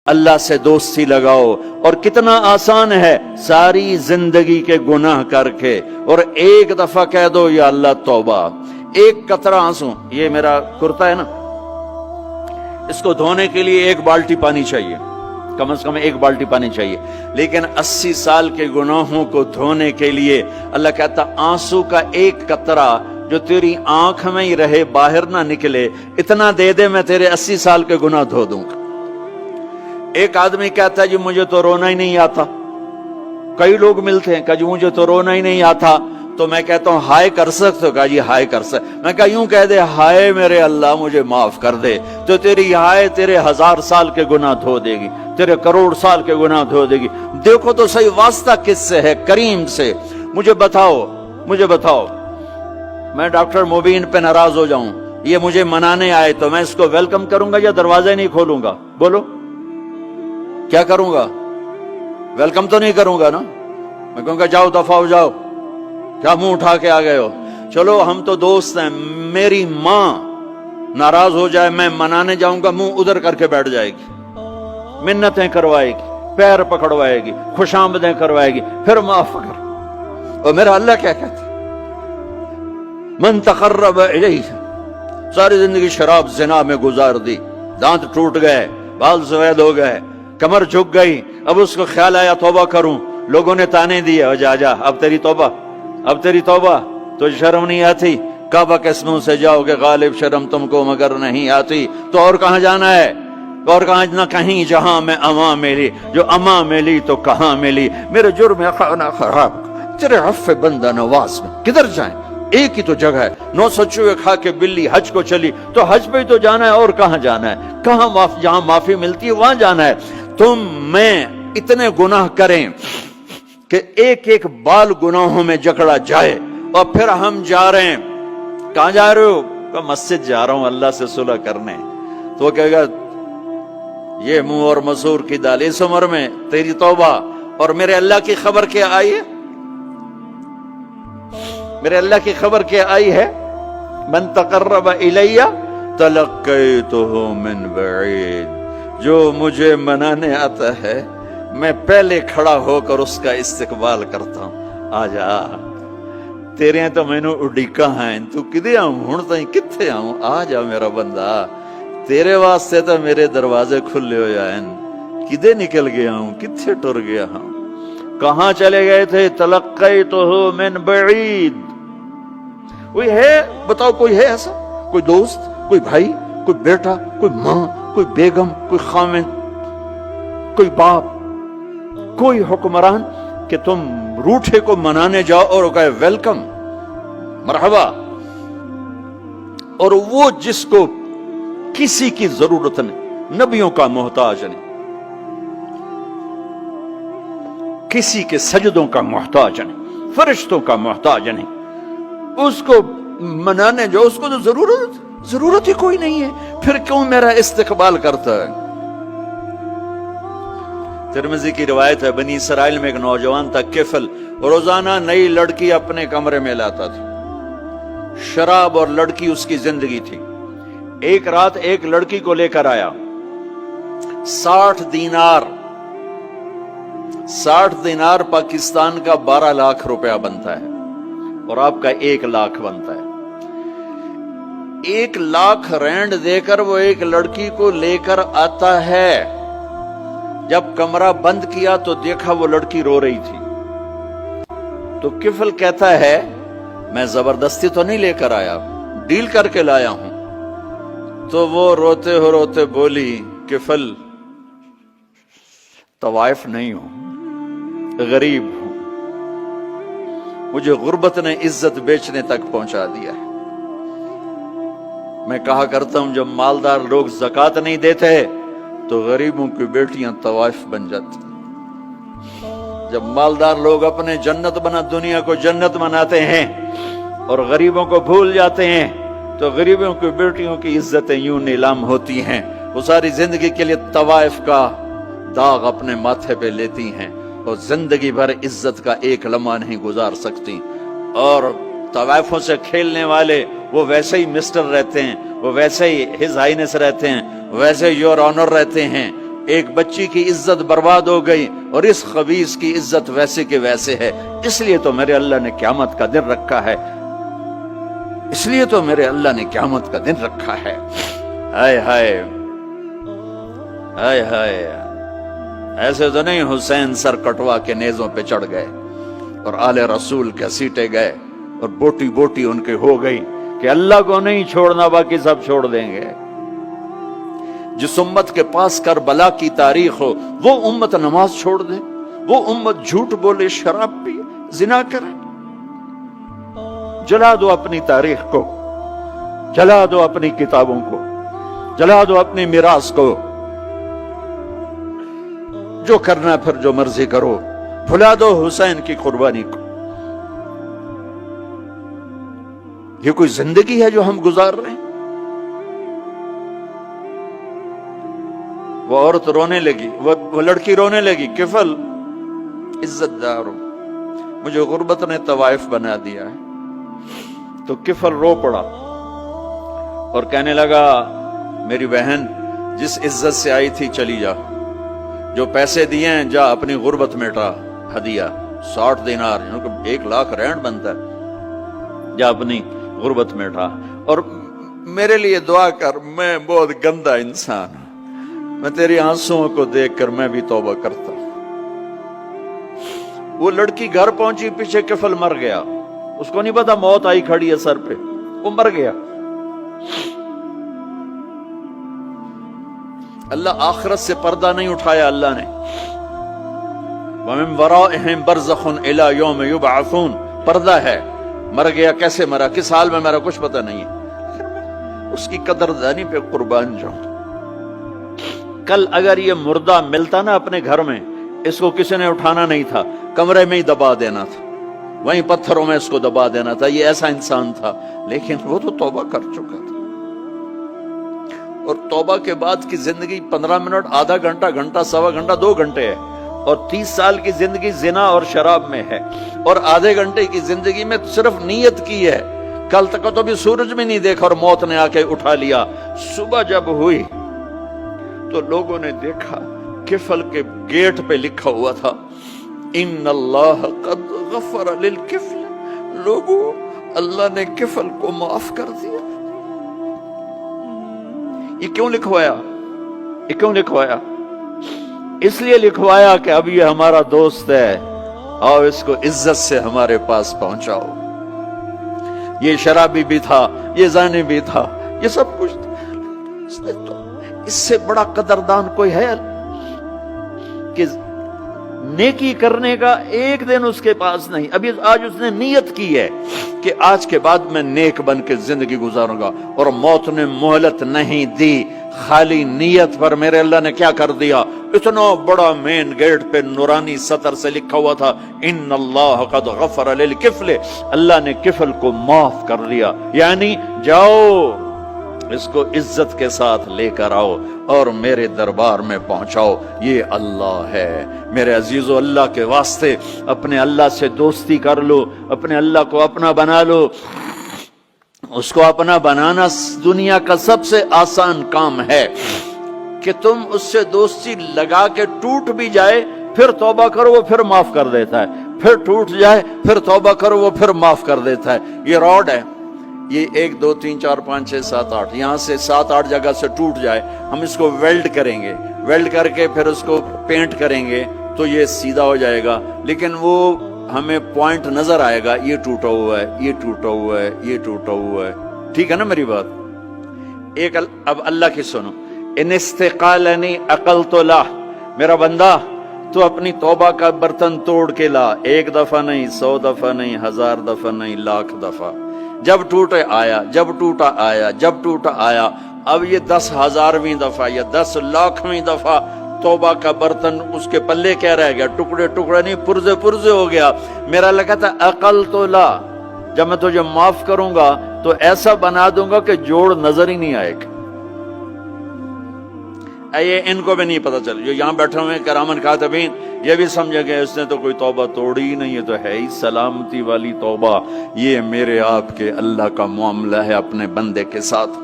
اللہ سے دوستی لگاؤ. اور کتنا آسان ہے ساری زندگی کے گناہ کر کے اور ایک دفعہ کہہ دو یا اللہ توبہ. ایک قطرہ آنسو، یہ میرا کرتا ہے نا، اس کو دھونے کے لیے ایک بالٹی پانی چاہیے، کم از کم ایک بالٹی پانی چاہیے، لیکن 80 سال کے گناہوں کو دھونے کے لیے اللہ کہتا آنسو کا ایک قطرہ جو تیری آنکھ میں ہی رہے، باہر نہ نکلے، اتنا دے دے میں تیرے 80 سال کے گناہ دھو دوں گا. ایک آدمی کہتا ہے جی مجھے تو رونا ہی نہیں آتا. کئی لوگ ملتے ہیں کہ جی مجھے تو رونا ہی نہیں آتا، تو میں کہتا ہوں ہائے کر سکتے ہو؟ کہا جی ہائے کر سکتے. میں کہا یوں کہہ دے ہائے میرے اللہ مجھے معاف کر دے، تو تیری ہائے تیرے 1000 سال کے گناہ دھو دے گی، تیرے کروڑ سال کے گناہ دھو دے گی. دیکھو تو صحیح واسطہ کس سے ہے؟ کریم سے. مجھے بتاؤ میں ڈاکٹر مبین پہ ناراض ہو جاؤں، یہ مجھے منانے آئے تو میں اس کو ویلکم کروں گا یا دروازہ نہیں کھولوں گا؟ بولو کیا کروں گا؟ ویلکم تو نہیں کروں گا نا. میں کہوں گا جاؤ دفعہ ہو جاؤ، کیا منہ اٹھا کے آ گئے ہو؟ چلو ہم تو دوست ہیں. میری ماں ناراض ہو جائے میں منانے جاؤں گا، منہ ادھر کر کے بیٹھ جائے گی، منتیں کروائے گی، پیر پکڑوائے گی، خوش آمدیں کروائے گی، پھر معاف کر. اور میرا اللہ کیا کہتا ہے؟ من تقرب الیہ. ساری زندگی شراب زنا میں گزار دی، دانت ٹوٹ گئے، بال سفید ہو گئے، کمر جھک گئی. اب اس کو خیال آیا توبہ کروں، لوگوں نے تانے دیے جا اب تیری توبہ. تو شرم نہیں آتی؟ کعبہ کے اسموں سے جاؤ گے غالب شرم تم کو مگر نہیں آتی. تو اور کہاں جانا ہے؟ اور کہاں نہ کہیں جہاں میں اما ملی، جو اما ملی تو کہاں ملی. میرے جرم خانہ خراب تیرے عفو بندہ نواز میں کدھر جائیں؟ ایک ہی تو جگہ ہے. 900 چوہے کھا کے بلی حج کو چلی، تو حج پہ ہی تو جانا ہے، اور کہاں جانا ہے؟ جہاں معافی ملتی ہے وہاں جانا ہے. تم میں اتنے گناہ کریں کہ ایک ایک بال گناہوں میں جکڑا جائے، اور پھر ہم جا رہے ہیں. کہاں جا رہے ہو؟ کہ مسجد جا رہا ہوں اللہ سے صلح کرنے. تو وہ کہے گا یہ منہ اور مسور کی دال، اس عمر میں تیری توبہ. اور میرے اللہ کی خبر کیا آئی ہے؟ میرے اللہ کی خبر کیا آئی ہے؟ من تقرب الیہ تلقیتہ من بعید. جو مجھے منانے آتا ہے میں پہلے کھڑا ہو کر اس کا استقبال کرتا ہوں. آجا تیرے تو مینو اڈیکا ہیں، تو کدے آؤں ہوں تھی کتھے آؤں؟ آ جا میرا بندہ، تیرے واسطے تو میرے دروازے کھلے ہو جائیں. کدے نکل گیا ہوں، کتھے ٹر گیا ہوں، کہاں چلے گئے تھے؟ تلقیتہ من بعید. کوئی ہے بتاؤ، کوئی ہے ایسا؟ کوئی دوست، کوئی بھائی، کوئی بیٹا، کوئی ماں، کوئی بیگم، کوئی خامن، کوئی باپ، کوئی حکمران کہ تم روٹھے کو منانے جاؤ اور کہے ویلکم مرحبا؟ اور وہ جس کو کسی کی ضرورت نہیں، نبیوں کا محتاج نہیں، کسی کے سجدوں کا محتاج نہیں، فرشتوں کا محتاج نہیں، اس کو منانے جو اس کو تو ضرورت ہی کوئی نہیں ہے، پھر کیوں میرا استقبال کرتا ہے؟ ترمذی کی روایت ہے، بنی اسرائیل میں ایک نوجوان تھا کفل، روزانہ نئی لڑکی اپنے کمرے میں لاتا تھا. شراب اور لڑکی اس کی زندگی تھی. ایک رات ایک لڑکی کو لے کر آیا. 60 دینار پاکستان کا 12 لاکھ روپیہ بنتا ہے، اور آپ کا 1 لاکھ بنتا ہے. 1 لاکھ رینڈ دے کر وہ ایک لڑکی کو لے کر آتا ہے. جب کمرہ بند کیا تو دیکھا وہ لڑکی رو رہی تھی. تو کفل کہتا ہے میں زبردستی تو نہیں لے کر آیا، ڈیل کر کے لایا ہوں. تو وہ روتے بولی کفل طوائف نہیں ہوں، غریب ہوں، مجھے غربت نے عزت بیچنے تک پہنچا دیا ہے. میں کہا کرتا ہوں جب مالدار لوگ زکوٰۃ نہیں دیتے تو غریبوں کی بیٹیاں طوائف بن جاتی. جب مالدار لوگ اپنے جنت بنا دنیا کو جنت بناتے ہیں اور غریبوں کو بھول جاتے ہیں تو غریبوں کی بیٹیوں کی عزتیں یوں نیلام ہوتی ہیں. وہ ساری زندگی کے لیے طوائف کا داغ اپنے ماتھے پہ لیتی ہیں اور زندگی بھر عزت کا ایک لمحہ نہیں گزار سکتی. اور طوائفوں سے کھیلنے والے وہ ویسے ہی مسٹر رہتے ہیں، وہ ویسے ہی ہز ہائنس رہتے ہیں، ویسے یور آنر رہتے ہیں. ایک بچی کی عزت برباد ہو گئی اور اس خبیث کی عزت ویسے کے ویسے ہے، اس لیے تو میرے اللہ نے قیامت کا دن رکھا ہے، اس لیے تو میرے اللہ نے قیامت کا دن رکھا ہے۔ ہائے ہائے ہائے ہائے، ایسے تو نہیں حسین سر کٹوا کے نیزوں پہ چڑھ گئے اور آل رسول کے سیٹے گئے اور بوٹی بوٹی ان کے ہو گئی کہ اللہ کو نہیں چھوڑنا باقی سب چھوڑ دیں گے۔ جس امت کے پاس کربلا کی تاریخ ہو وہ امت نماز چھوڑ دے، وہ امت جھوٹ بولے، شراب پی، زنا کرے۔ جلا دو اپنی تاریخ کو، جلا دو اپنی کتابوں کو، جلا دو اپنی میراث کو، جو کرنا پھر جو مرضی کرو، بھلا دو حسین کی قربانی کو۔ یہ کوئی زندگی ہے جو ہم گزار رہے ہیں؟ وہ عورت رونے لگی، وہ لڑکی رونے لگی، کفل عزت دار ہو، مجھے غربت نے طوائف بنا دیا ہے۔ تو کفل رو پڑا اور کہنے لگا میری بہن جس عزت سے آئی تھی چلی جا، جو پیسے دیے ہیں جا اپنی غربت مٹا، ہدیہ 60 دینار، 1 لاکھ رینڈ بنتا ہے، جا اپنی غربت مٹا اور میرے لیے دعا کر، میں بہت گندا انسان ہوں، میں تیری آنسوؤں کو دیکھ کر میں بھی توبہ کرتا ہوں۔ وہ لڑکی گھر پہنچی، پیچھے کفل مر گیا، اس کو نہیں پتا موت آئی کھڑی ہے سر پہ، وہ مر گیا۔ اللہ آخرت سے پردہ نہیں اٹھایا اللہ نے۔ وَمِن وَرَائِهِمْ بَرْزَخٌ إِلَى يَوْمِ يُبْعَثُونَ، پردہ ہے، مر گیا، کیسے مرا، کس حال میں مرا، کچھ پتہ نہیں ہے، اس کی قدردانی پہ قربان جاؤں۔ کل اگر یہ مردہ ملتا نا اپنے گھر میں، اس کو کسی نے اٹھانا نہیں تھا، کمرے میں ہی دبا دینا تھا، وہیں پتھروں میں اس کو دبا دینا تھا، یہ ایسا انسان تھا، لیکن وہ تو توبہ کر چکا تھا۔ اور توبہ کے بعد کی زندگی 15 منٹ، آدھا گھنٹہ، گھنٹہ، سوا گھنٹہ، 2 گھنٹے ہے، اور 30 سال کی زندگی زنا اور شراب میں ہے، اور آدھے گھنٹے کی زندگی میں صرف نیت کی ہے۔ کل تک تو بھی سورج میں نہیں دیکھا اور موت نے آ کے اٹھا لیا۔ صبح جب ہوئی تو لوگوں نے دیکھا کفل کے گیٹ پہ لکھا ہوا تھا ان اللہ قد غفر للکفل، لوگوں اللہ نے کفل کو معاف کر دیا۔ یہ کیوں لکھوایا؟ یہ کیوں لکھوایا؟ اس لیے لکھوایا کہ اب یہ ہمارا دوست ہے، اور اس کو عزت سے ہمارے پاس پہنچاؤ۔ یہ شرابی بھی تھا، یہ زانی بھی تھا، یہ سب کچھ تھا۔ اس سے بڑا قدردان کوئی ہے کہ نیکی کرنے کا ایک دن اس کے پاس نہیں؟ ابھی آج اس نے نیت کی ہے کہ آج کے بعد میں نیک بن کے زندگی گزاروں گا، اور موت نے مہلت نہیں دی۔ خالی نیت پر میرے اللہ نے کیا کر دیا، اتنا بڑا مین گیٹ پہ نورانی سطر سے لکھا ہوا تھا ان اللہ قد غفر للکفل، اللہ نے کفل کو معاف کر دیا۔ یعنی جاؤ اس کو عزت کے ساتھ لے کر آؤ اور میرے دربار میں پہنچاؤ، یہ اللہ ہے۔ میرے عزیزو، اللہ کے واسطے اپنے اللہ سے دوستی کر لو، اپنے اللہ کو اپنا بنا لو۔ اس کو اپنا بنانا دنیا کا سب سے آسان کام ہے کہ تم اس سے دوستی لگا کے ٹوٹ بھی جائے پھر توبہ کرو وہ پھر معاف کر دیتا ہے، پھر ٹوٹ جائے پھر توبہ کرو وہ پھر معاف کر دیتا ہے۔ یہ راڈ ہے، یہ 1 2 3 4 5 6 7 8 یہاں سے 7 8 جگہ سے ٹوٹ جائے، ہم اس کو ویلڈ کریں گے، ویلڈ کر کے پھر اس کو پینٹ کریں گے تو یہ سیدھا ہو جائے گا، لیکن وہ ہمیں پوائنٹ نظر آئے گا، یہ ٹوٹا ہوا ہے، یہ ٹوٹا ہوا ہے، یہ ٹوٹا ہوا ہے۔ ٹھیک ہے نا میری بات؟ ایک اب اللہ کی سنو، ان استقالنی عقلت لا، میرا بندہ تو اپنی توبہ کا برتن توڑ کے لا، 1 دفعہ نہیں، 100 دفعہ نہیں، 1000 دفعہ نہیں، 1,00,000 دفعہ۔ جب ٹوٹے آیا، جب ٹوٹا آیا، جب ٹوٹا آیا، اب یہ 10,000ویں دفعہ یا 10,00,000ویں دفعہ توبہ کا برتن اس کے پلے کیا رہ گیا؟ ٹکڑے ٹکڑے نہیں، پرزے پرزے ہو گیا۔ میرا لگا تھا عقل تو لا، جب میں تجھے معاف کروں گا تو ایسا بنا دوں گا کہ جوڑ نظر ہی نہیں آئے گا۔ یہ ان کو بھی نہیں پتا چل، جو یہاں بیٹھے ہوئے کرامن کاتبین یہ بھی سمجھے گئے اس نے تو کوئی توبہ توڑی ہی نہیں، یہ تو ہے ہی سلامتی والی توبہ۔ یہ میرے آپ کے اللہ کا معاملہ ہے اپنے بندے کے ساتھ۔